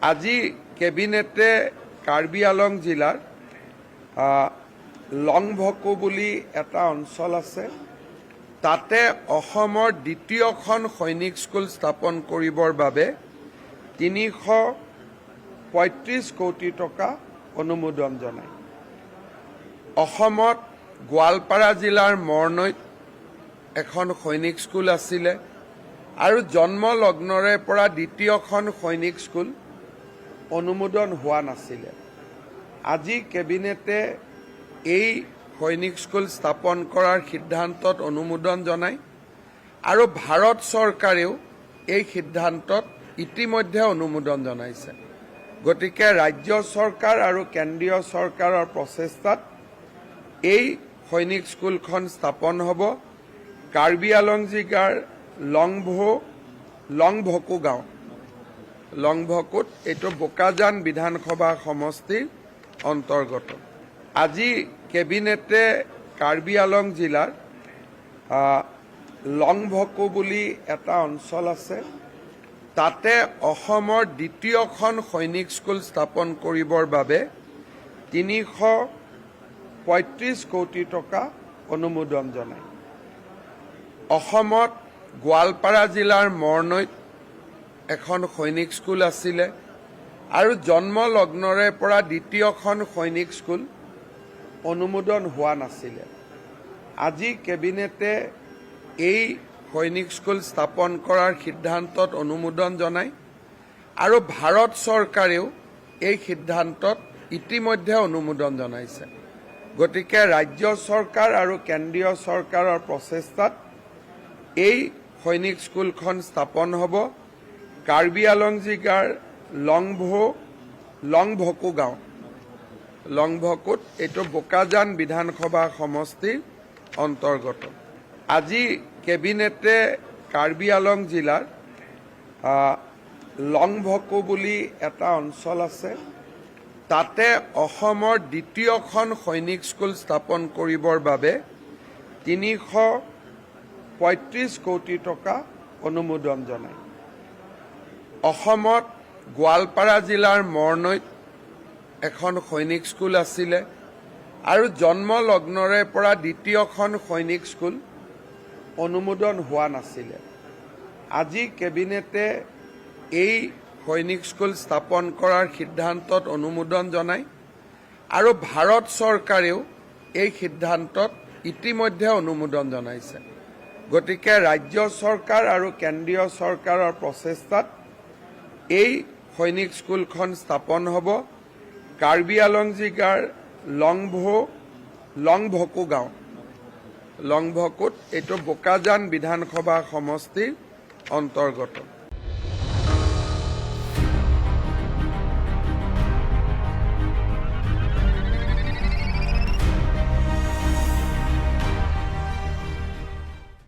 আজি কেবিনেটে কাৰ্বি আলং জিলাৰ লংভকু বুলি এটা অঞ্চল আছে, তাতে অসমৰ দ্বিতীয়খন সৈনিক স্কুল স্থাপন কৰিবৰ বাবে ৩৩৫ কোটি টকা অনুমোদন জনায়। অসমত গোৱালপাৰা জিলাৰ মৰনৈত এখন সৈনিক স্কুল আছিলে আৰু জন্মলগ্নৰে পৰা দ্বিতীয়খন সৈনিক স্কুল অনুমোদন হোৱা নাছিলে। আজি কেবিনেটে এই সৈনিক স্কুল স্থাপন কৰাৰ সিদ্ধান্তত অনুমোদন জনায় আৰু ভাৰত চৰকাৰেও এই সিদ্ধান্তত ইতিমধ্যে অনুমোদন জনাইছে। গতিকে ৰাজ্য চৰকাৰ আৰু কেন্দ্ৰীয় চৰকাৰৰ প্ৰচেষ্টাত এই সৈনিক স্কুলখন স্থাপন হ'ব কাৰ্বি আলং জিলাৰ লংভকু গাঁও। লংভকুত এইটো বোকাজান বিধানসভা সমষ্টিৰ অন্তৰ্গত। আজি কেবিনেটে কাৰ্বি আলং জিলাৰ লংভকু বুলি এটা অঞ্চল আছে, তাতে অসমৰ দ্বিতীয়খন সৈনিক স্কুল স্থাপন কৰিবৰ বাবে ৩৩৫ কোটি টকা অনুমোদন জনায়। অসমত গোৱালপাৰা জিলাৰ মৰনৈত এখন সৈনিক স্কুল আছিলে আৰু জন্মলগ্নৰে পৰা দ্বিতীয়খন সৈনিক স্কুল অনুমোদন হোৱা নাছিলে। আজি কেবিনেটে এই সৈনিক স্কুল স্থাপন কৰাৰ সিদ্ধান্তত অনুমোদন জনায় আৰু ভাৰত চৰকাৰেও এই সিদ্ধান্তত ইতিমধ্যে অনুমোদন জনাইছে। গতিকে ৰাজ্য চৰকাৰ আৰু কেন্দ্ৰীয় চৰকাৰৰ প্ৰচেষ্টাত এই সৈনিক স্কুলখন স্থাপন হ'ব কাৰ্বি আলং জিলাৰ লংভকু গাঁও। লংভকুত এইটো বোকাজান বিধানসভা সমষ্টিৰ অন্তৰ্গত। আজি কেবিনেটে কাৰ্বি আলং জিলাৰ লংভকু বুলি এটা অঞ্চল আছে, তাতে অসমৰ দ্বিতীয়খন সৈনিক স্কুল স্থাপন কৰিবৰ বাবে ৩৩৫ কোটি টকা অনুমোদন জনায়। অসমত গোৱালপাৰা জিলাৰ মৰনৈত এখন সৈনিক স্কুল আছিলে আৰু জন্মলগ্নৰে পৰা দ্বিতীয়খন সৈনিক স্কুল অনুমোদন হোৱা নাছিলে। আজি কেবিনেটে এই সৈনিক স্কুল স্থাপন কৰাৰ সিদ্ধান্তত অনুমোদন জনায় আৰু ভাৰত চৰকাৰেও এই সিদ্ধান্তত ইতিমধ্যে অনুমোদন জনাইছে। গতিকে ৰাজ্য চৰকাৰ আৰু কেন্দ্ৰীয় চৰকাৰৰ প্ৰচেষ্টাত এই সৈনিক স্কুলখন স্থাপন হ'ব কাৰ্বি আলং জিলাৰ লংভকু গাঁও। লংভকুত এইটো বোকাজান বিধানসভা সমষ্টিৰ অন্তৰ্গত।